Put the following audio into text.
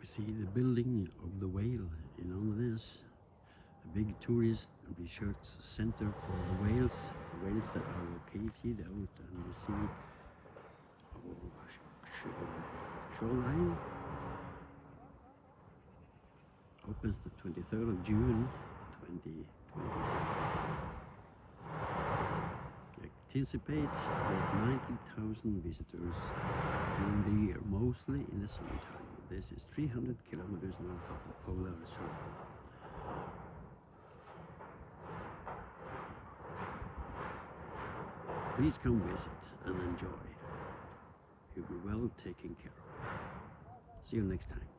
see the building of the whale in Andenes, a big tourist research center for the whales that are located out on the sea shoreline. Opens the 23rd of June 2027. Anticipate about 90,000 visitors during the year, mostly in the summertime. This is 300 kilometers north of the polar circle. Please come visit and enjoy. You'll be well taken care of. See you next time.